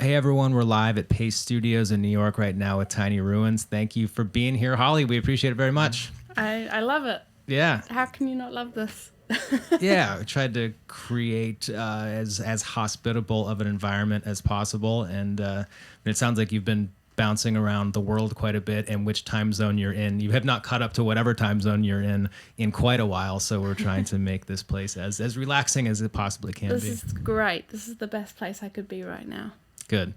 Hey everyone, we're live at Paste Studios in New York right now with Tiny Ruins. Thank you for being here, Holly. We appreciate it very much. I love it. Yeah. How can you not love this? Yeah, I tried to create as hospitable of an environment as possible, and it sounds like you've been bouncing around the world quite a bit, and which time zone you're in. You have not caught up to whatever time zone you're in quite a while, so we're trying to make this place as relaxing as it possibly can be. This is great. This is the best place I could be right now. Good.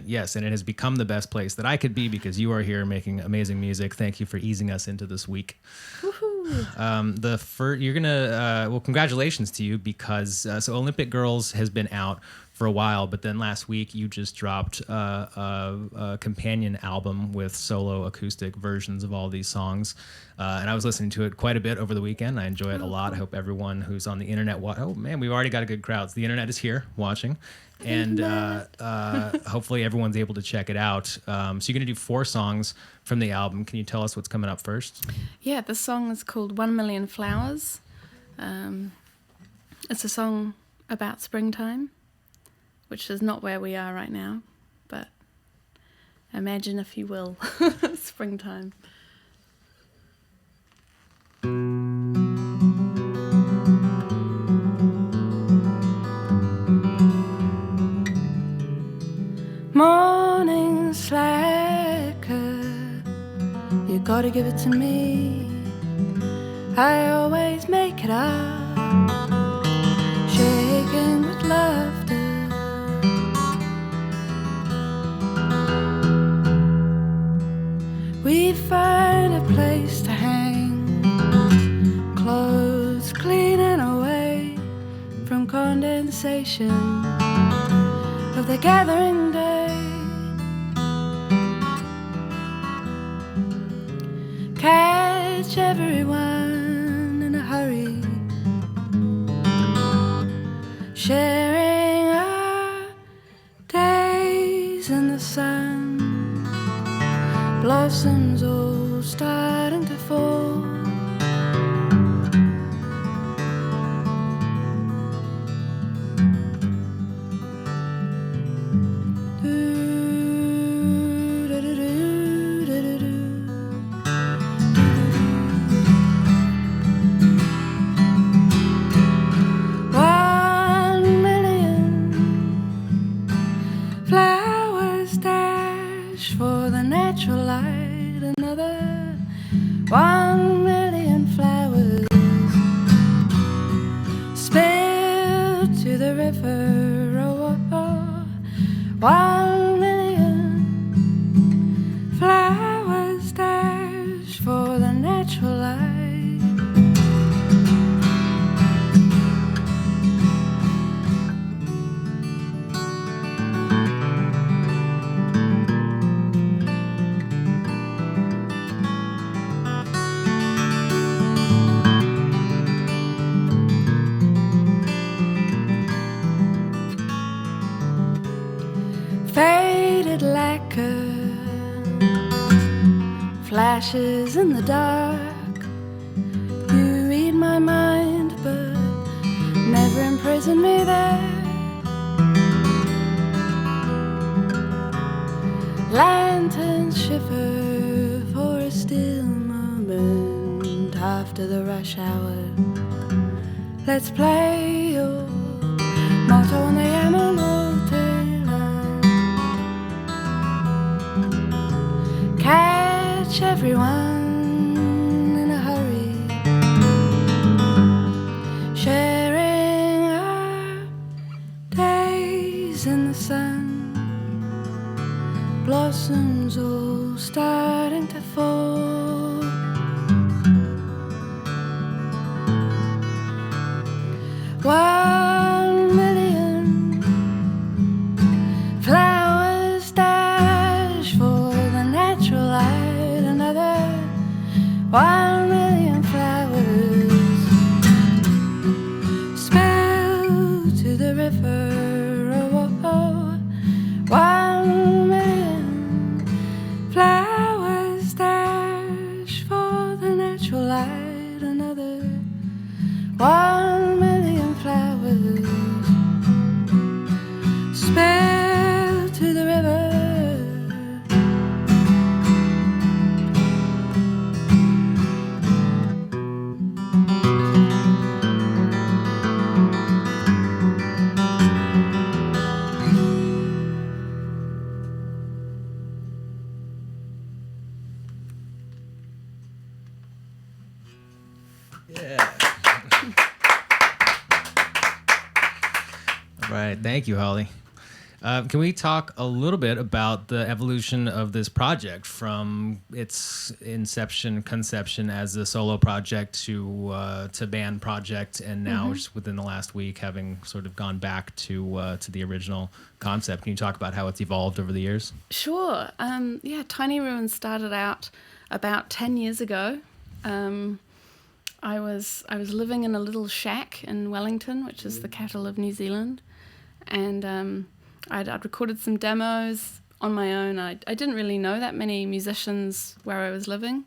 Yes, and it has become the best place that I could be because you are here making amazing music. Thank you for easing us into this week. Woohoo! You're gonna congratulations to you because so Olympic Girls has been out for a while, but then last week you just dropped a companion album with solo acoustic versions of all these songs, and I was listening to it quite a bit over the weekend. I enjoy it a lot. I hope everyone who's on the internet oh man, we've already got a good crowd. So the internet is here watching. And hopefully everyone's able to check it out. So you're going to do 4 songs from the album. Can you tell us what's coming up first? Yeah, the song is called 1 Million Flowers. It's a song about springtime, which is not where we are right now, but imagine, if you will, springtime. Morning slacker, you gotta give it to me. I always make it up, shaking with laughter. We find a place to hang, clothes clean and away from condensation of the gathering day. Catch everyone in a hurry, sharing our days in the sun, blossoms all starting to fall. For the natural light, another 1 million flowers spilled to the river. Oh, oh, oh. 1 million flowers dashed for the natural light. Faded lacquer flashes in the dark. You read my mind, but never imprison me there. Lanterns shiver for a still moment after the rush hour. Let's play your motto on the Yamanote line. Catch everyone in a hurry, sharing our days in the sun, blossoms all starting to fall. One million flowers dash for the natural light, another 1 million flowers spilled to the river. Oh, oh, oh. 1 million flowers dash right. Thank you, Holly. Can we talk a little bit about the evolution of this project from its conception as a solo project to band project, and now just within the last week having sort of gone back to the original concept? Can you talk about how it's evolved over the years? Sure. Tiny Ruins started out about 10 years ago. I was living in a little shack in Wellington, which is the capital of New Zealand, and I'd recorded some demos on my own. I didn't really know that many musicians where I was living,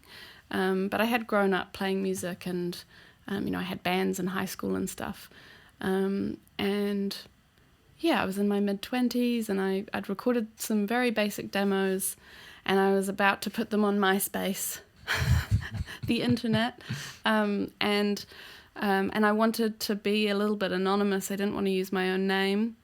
but I had grown up playing music, and I had bands in high school and stuff. I was in my mid-20s, and I'd recorded some very basic demos, and I was about to put them on MySpace, the internet, and I wanted to be a little bit anonymous. I didn't want to use my own name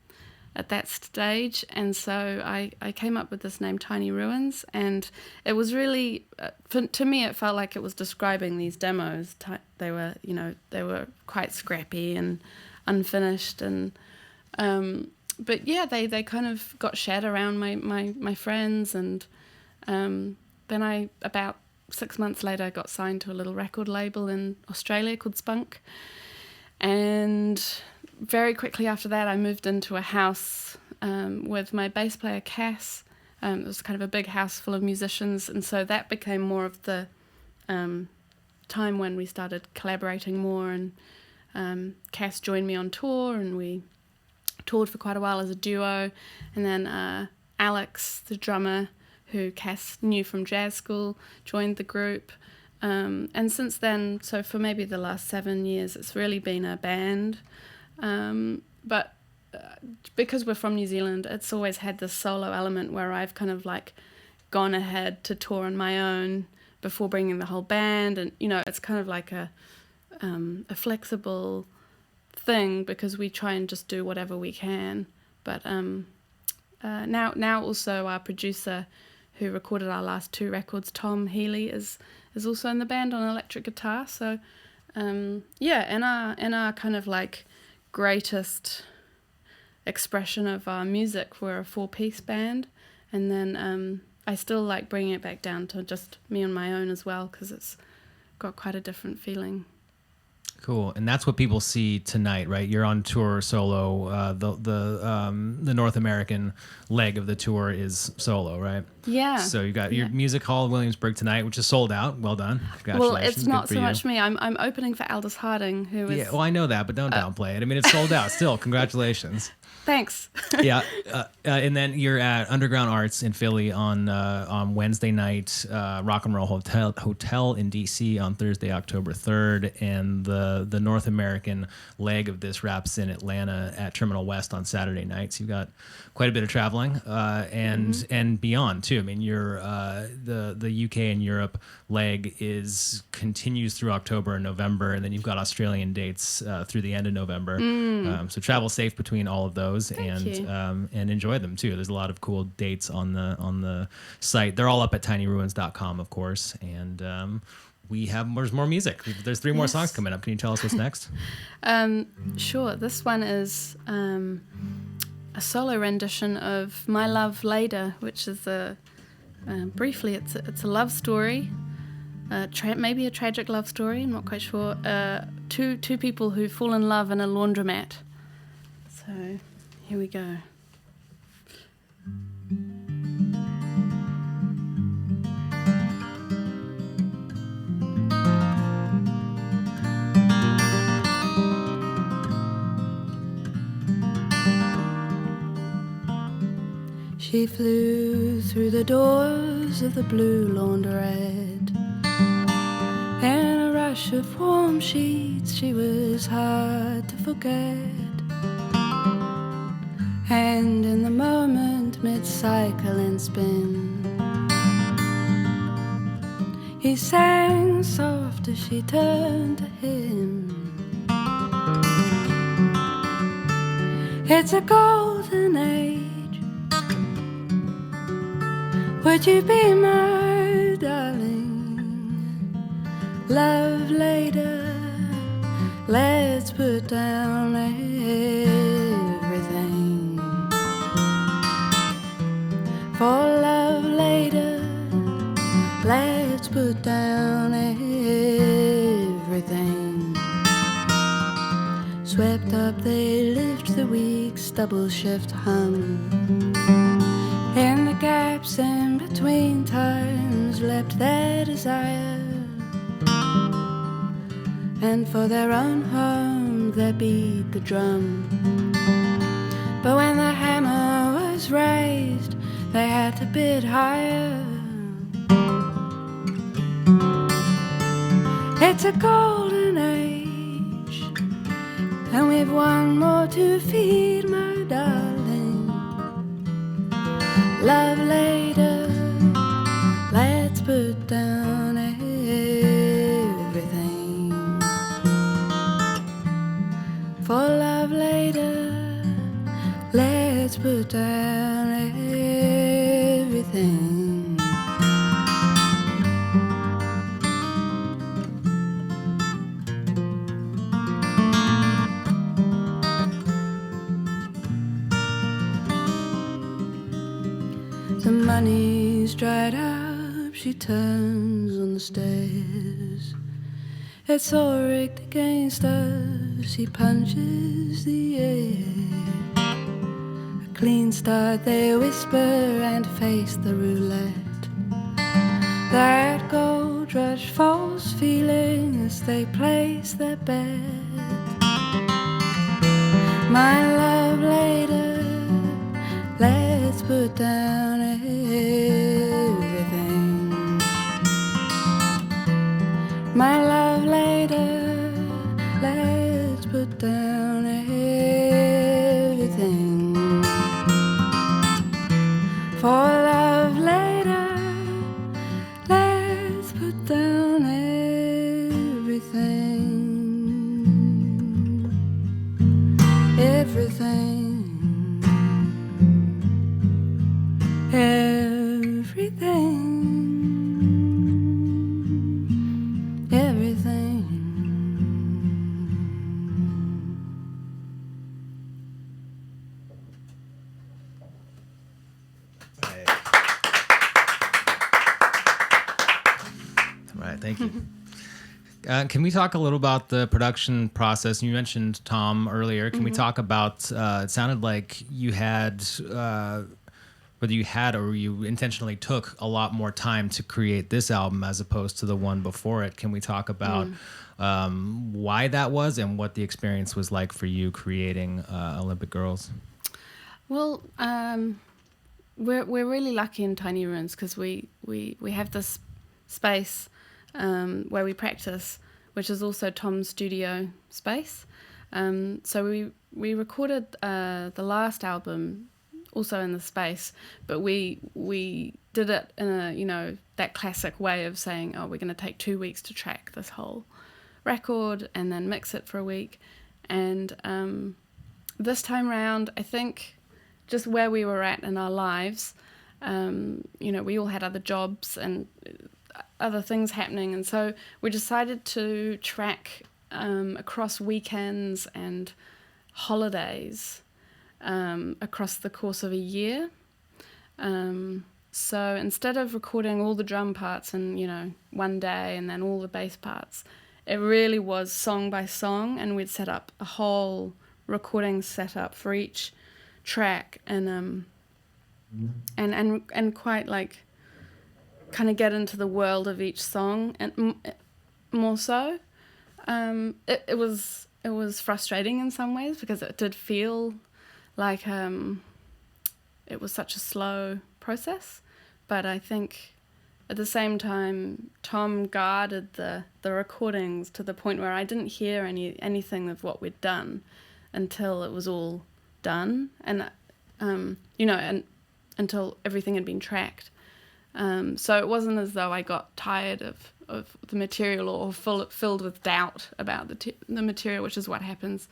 at that stage, and so I came up with this name Tiny Ruins, and it was really to me it felt like it was describing these demos. They were quite scrappy and unfinished, and they kind of got shared around my friends, and then I, about 6 months later, got signed to a little record label in Australia called Spunk, and very quickly after that, I moved into a house with my bass player, Cass. It was kind of a big house full of musicians, and so that became more of the time when we started collaborating more, and Cass joined me on tour, and we toured for quite a while as a duo, and then Alex, the drummer, who Cass knew from jazz school, joined the group. And since then, so for maybe the last 7 years, it's really been a band. But because we're from New Zealand, it's always had this solo element where I've kind of like gone ahead to tour on my own before bringing the whole band, and it's kind of like a flexible thing because we try and just do whatever we can. But now also our producer, who recorded our last 2 records, Tom Healy, is also in the band on electric guitar. So in our kind of like greatest expression of our music, we're a 4-piece band, and then I still like bringing it back down to just me on my own as well, because it's got quite a different feeling. Cool, and that's what people see tonight, right? You're on tour solo. The North American leg of the tour is solo, right? Yeah. So you got your music hall in Williamsburg tonight, which is sold out. Well done. Congratulations. Well, it's not so much me. I'm opening for Aldous Harding, who is. Yeah, well, I know that, but don't downplay it. I mean, it's sold out still. Congratulations. Thanks. Yeah, and then you're at Underground Arts in Philly on Wednesday night, Rock and Roll Hotel in DC on Thursday, October 3rd, and the North American leg of this wraps in Atlanta at Terminal West on Saturday night. So you've got quite a bit of traveling and beyond too. I mean, you're the UK and Europe leg continues through October and November, and then you've got Australian dates through the end of November. So travel safe between all of those. And enjoy them too. There's a lot of cool dates on the site. They're all up at tinyruins.com, of course. And there's more music. There's 3 more songs coming up. Can you tell us what's next? Sure. This one is a solo rendition of My Love Leda, which is briefly it's a love story. Maybe a tragic love story. I'm not quite sure. Two people who fall in love in a laundromat. So. Here we go. She flew through the doors of the blue laundrette. In a rush of warm sheets, she was hard to forget. And in the moment, mid-cycle and spin, he sang soft as she turned to him. It's a golden age. Would you be my darling? Love later. Let's put down everything. let's put down everything. Swept up, they lift the week's double shift hum. In the gaps in between times leapt their desire, and for their own home they beat the drum. But when the hammer was raised, they had to bid higher. It's a golden age, and we've one more to feed, my darling. Love Leda, let's put down everything. For Love Leda, let's put down everything. The money's dried up, she turns on the stairs. It's all rigged against us, he punches the air. A clean start, they whisper and face the roulette. That gold rush false feeling as they place their bet. My love later, let's put down everything. My love later, let's put down everything. For love later, let's put down everything. Everything. Everything, everything. Right, thank you. Can we talk a little about the production process? You mentioned Tom earlier. Can we talk about, it sounded like you had, whether you had or you intentionally took a lot more time to create this album as opposed to the one before it. Can we talk about why that was and what the experience was like for you creating Olympic Girls? Well, we're really lucky in Tiny Ruins because we have this space where we practice, which is also Tom's studio space. So we recorded the last album also in the space, but we did it in a, you know, that classic way of saying, oh, we're going to take 2 weeks to track this whole record and then mix it for a week. And this time round, I think just where we were at in our lives, you know, we all had other jobs and other things happening, and so we decided to track across weekends and holidays across the course of a year. So instead of recording all the drum parts in, you know, one day and then all the bass parts, it really was song by song, and we'd set up a whole recording setup for each track, and quite like kind of get into the world of each song, and more so. It was frustrating in some ways because it did feel like it was such a slow process, but I think at the same time Tom guarded the recordings to the point where I didn't hear anything of what we'd done until it was all done, and you know, and until everything had been tracked. So it wasn't as though I got tired of the material or filled with doubt about the material, which is what happens,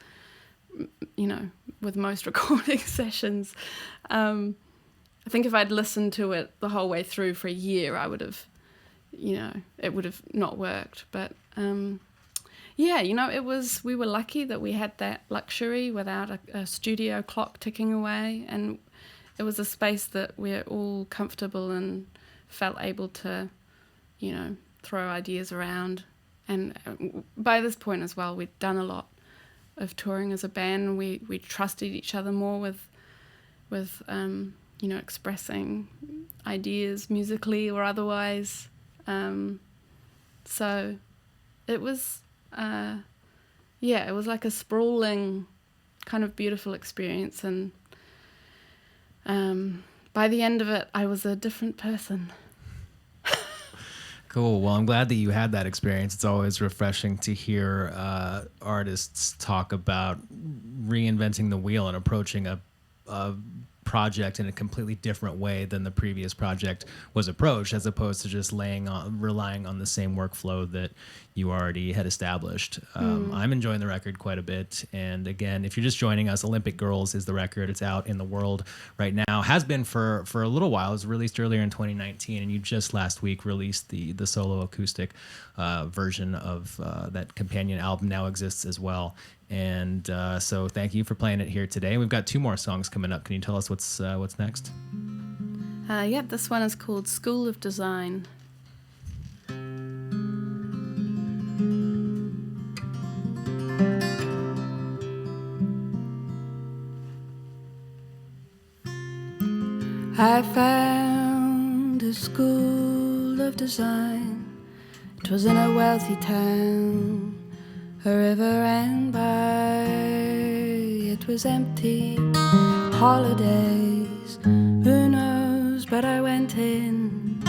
you know, with most recording sessions. I think if I'd listened to it the whole way through for a year, I would have, you know, it would have not worked. But yeah, you know, we were lucky that we had that luxury without a studio clock ticking away, and it was a space that we're all comfortable and felt able to throw ideas around. And by this point as well, we'd done a lot of touring as a band. We trusted each other more with expressing ideas musically or otherwise. So it was, it was like a sprawling kind of beautiful experience. And by the end of it, I was a different person. Cool. Well, I'm glad that you had that experience. It's always refreshing to hear artists talk about reinventing the wheel and approaching a project in a completely different way than the previous project was approached, as opposed to just relying on the same workflow that you already had established. I'm enjoying the record quite a bit. And again, if you're just joining us, Olympic Girls is the record. It's out in the world right now. Has been for a little while. It was released earlier in 2019, and you just last week released the solo acoustic version of that companion album. Now exists as well. And so thank you for playing it here today. We've got 2 more songs coming up. Can you tell us what's next? This one is called School of Design. I found a school of design. It was in a wealthy town. A river ran by, it was empty, holidays, who knows, but I went in,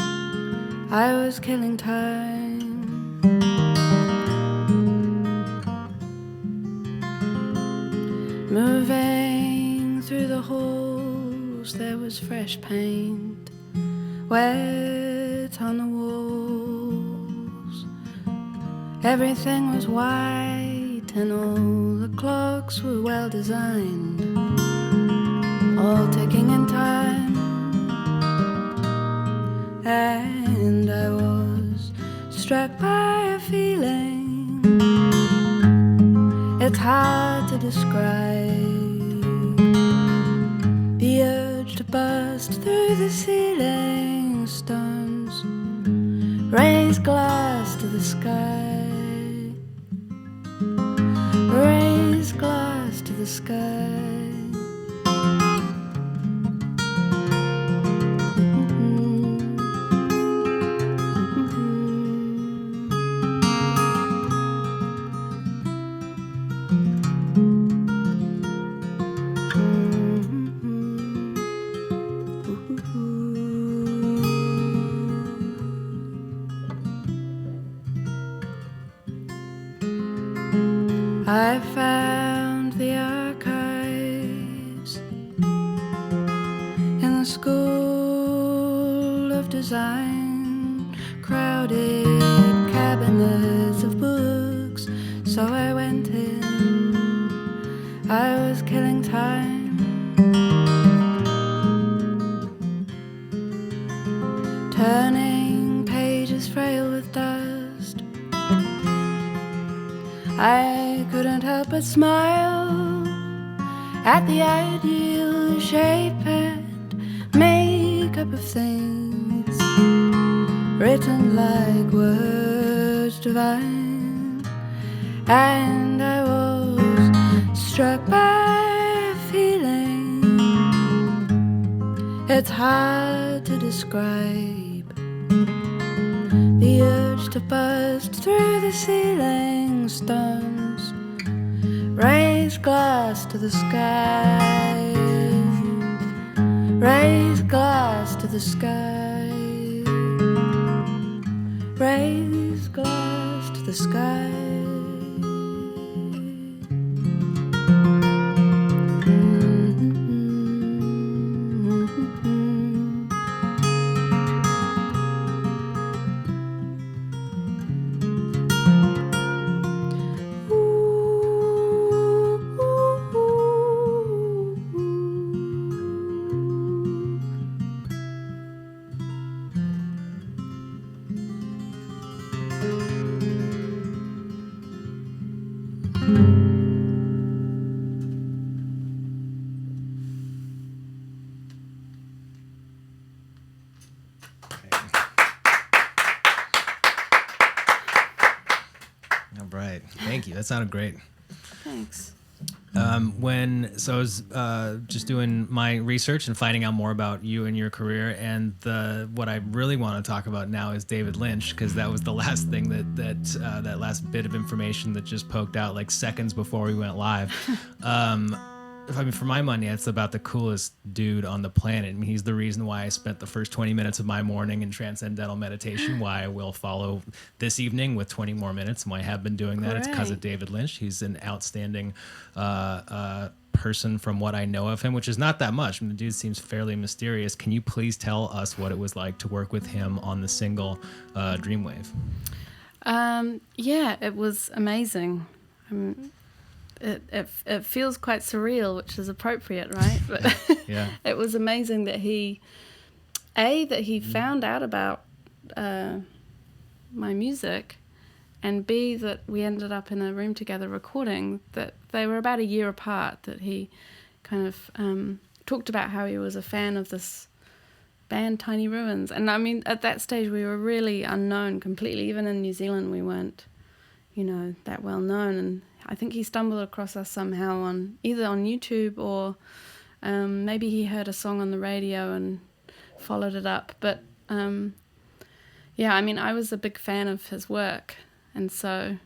I was killing time. Moving through the halls, there was fresh paint, wet on the walls. Everything was white and all the clocks were well designed, all ticking in time. And I was struck by a feeling, it's hard to describe, the urge to burst through the ceiling stones, raise glass to the sky. Raise glass to the sky. I found the archives in the School of Design, crowded cabinets of books. So I went in, I was killing time, turning pages frail with dust. I couldn't help but smile at the ideal shape and makeup of things written like words divine. And I was struck by a feeling, it's hard to describe, the urge to burst through the ceiling stones, raise glass to the sky, raise glass to the sky, raise glass to the sky. right. Thank you. That sounded great. Thanks. I was just doing my research and finding out more about you and your career, and what I really want to talk about now is David Lynch, because that was the last thing that last bit of information that just poked out like seconds before we went live. For my money, it's about the coolest dude on the planet. I mean, he's the reason why I spent the first 20 minutes of my morning in transcendental meditation, why I will follow this evening with 20 more minutes, and why I have been doing that. It's because of David Lynch. He's an outstanding person from what I know of him, which is not that much. I mean, the dude seems fairly mysterious. Can you please tell us what it was like to work with him on the single Dreamwave? Yeah, it was amazing. It feels quite surreal, which is appropriate, right? But yeah. It was amazing that he found out about my music, and B, that we ended up in a room together recording. That they were about a year apart. That he kind of talked about how he was a fan of this band Tiny Ruins, and I mean at that stage we were really unknown completely. Even in New Zealand we weren't, that well known, and I think he stumbled across us somehow either on YouTube or maybe he heard a song on the radio and followed it up. But yeah, I mean, I was a big fan of his work. And so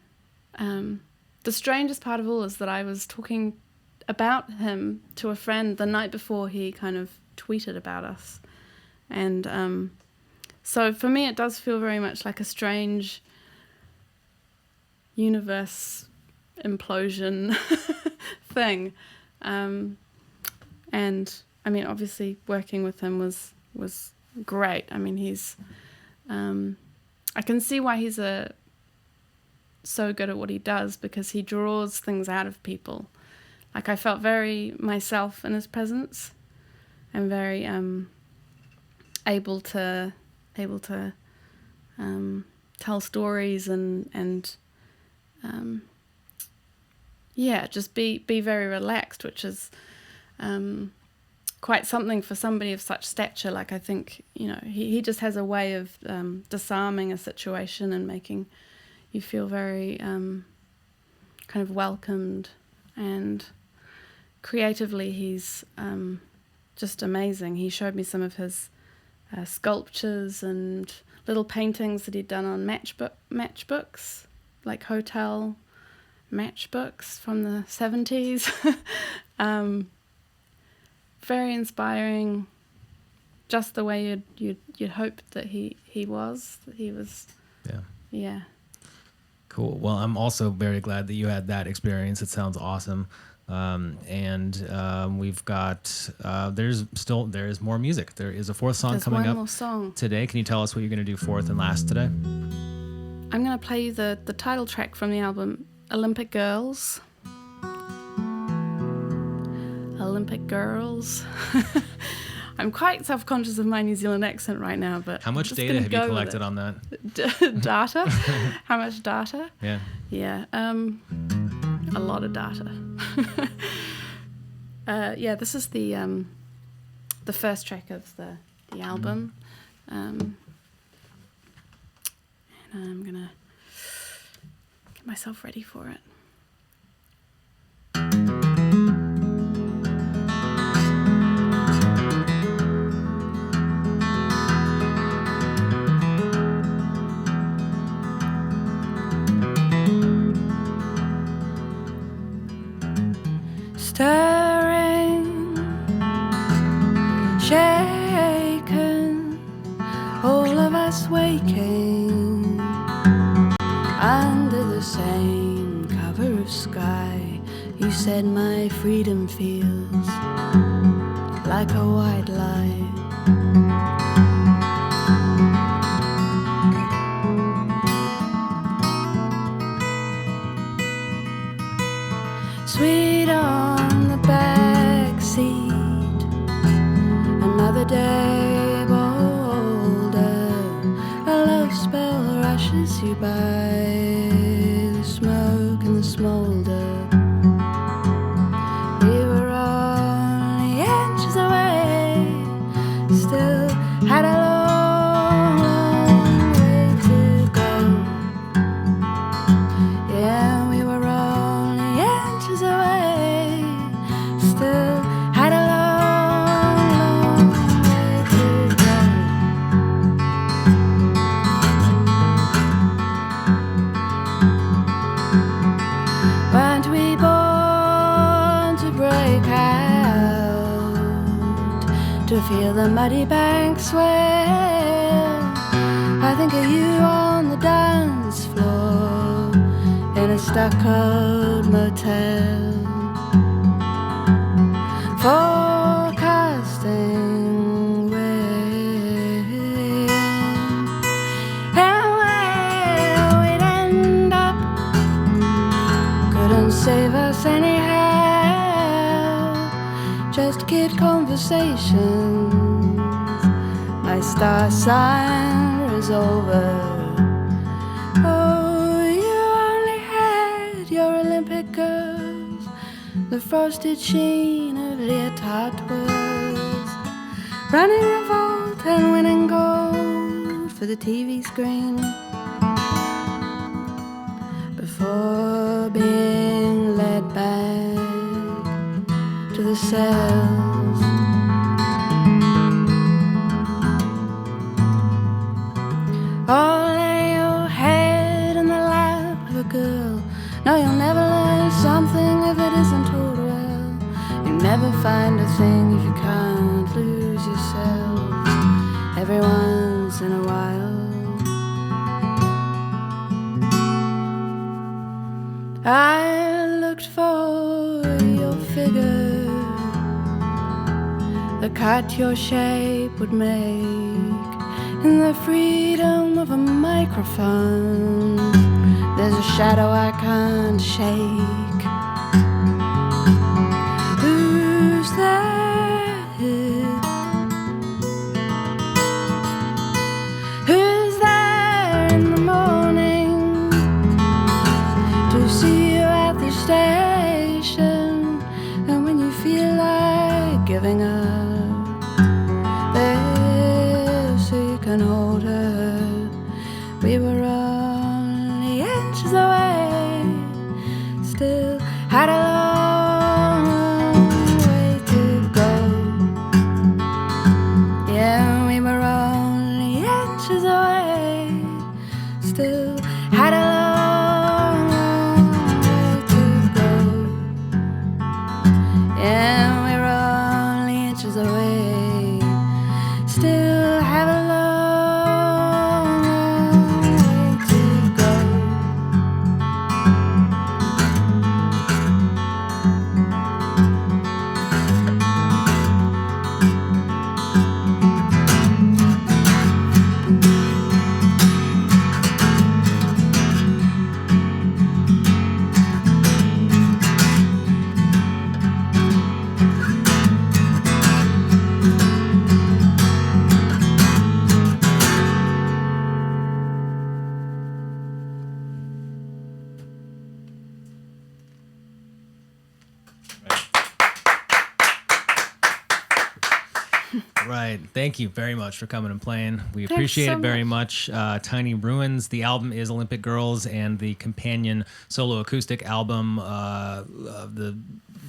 the strangest part of all is that I was talking about him to a friend the night before he kind of tweeted about us. And so for me, it does feel very much like a strange universe implosion thing, and I mean obviously working with him was great. I mean he's I can see why he's so good at what he does, because he draws things out of people. Like I felt very myself in his presence, and very able to tell stories and yeah, just be very relaxed, which is quite something for somebody of such stature. Like I think, he just has a way of disarming a situation and making you feel very kind of welcomed. And creatively, he's just amazing. He showed me some of his sculptures and little paintings that he'd done on matchbooks, like hotel matchbooks from the 70s. Very inspiring, just the way you'd hope that he was. Yeah. Cool. Well, I'm also very glad that you had that experience. It sounds awesome. We've got there is more music. There is a fourth song There's coming one up more song today. Can you tell us what you're going to do fourth and last today? I'm going to play you the title track from the album, Olympic Girls. Olympic Girls. I'm quite self-conscious of my New Zealand accent right now, but how much data have you collected on that? Data? How much data? Yeah. Yeah. A lot of data. Yeah, this is the first track of the album. And I'm gonna get myself ready for it. Stirring, shaken, all of us waking under the same cover of sky. You said my freedom feels like a white lie. Sweet on the back seat, another day bolder. A love spell rushes you by, the smoke and the smolder. We were only inches away, still had a long, long way to go. Yeah. muddy bank swell. I think of you on the dance floor in a stuccoed motel, forecasting rain. And where we'd end up couldn't save us anyhow, just kid conversations. My star sign was over. Oh, you only had your Olympic girls, the frosted sheen of leotard twirls, running revolt and winning gold for the TV screen, before being led back to the cells. Oh, lay your head in the lap of a girl. No, you'll never learn something if it isn't told well. You never find a thing if you can't lose yourself every once in a while. I looked for your figure, the cut your shape would make in the freedom of a microphone. There's a shadow I can't shake. Who's there? Who's there in the morning to see you at the station? And when you feel like giving up, there so you can hold her. We were only inches away, still had a long, long way to go. Yeah, we were only inches away, still had a long, long way to go. Yeah, we were only inches away, still have a long, long way to go. Right. Thank you very much for coming and playing. We Thanks appreciate so it very much. Tiny Ruins. The album is Olympic Girls, and the companion solo acoustic album, the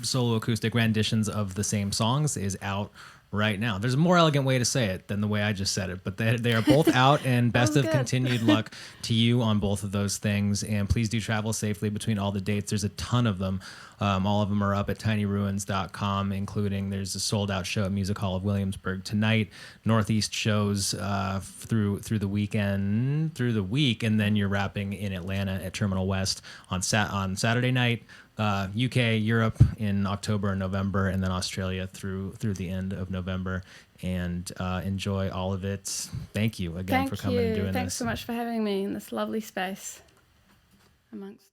solo acoustic renditions of the same songs, is out right now. There's a more elegant way to say it than the way I just said it, but they are both out, and best of good. continued luck to you on both of those things. And please do travel safely between all the dates. There's a ton of them. All of them are up at tinyruins.com, including there's a sold-out show at Music Hall of Williamsburg tonight, Northeast shows through the week, and then you're wrapping in Atlanta at Terminal West on Saturday night. UK, Europe in October and November, and then Australia through the end of November. And enjoy all of it. Thank you again for coming and doing this. Thanks so much for having me in this lovely space amongst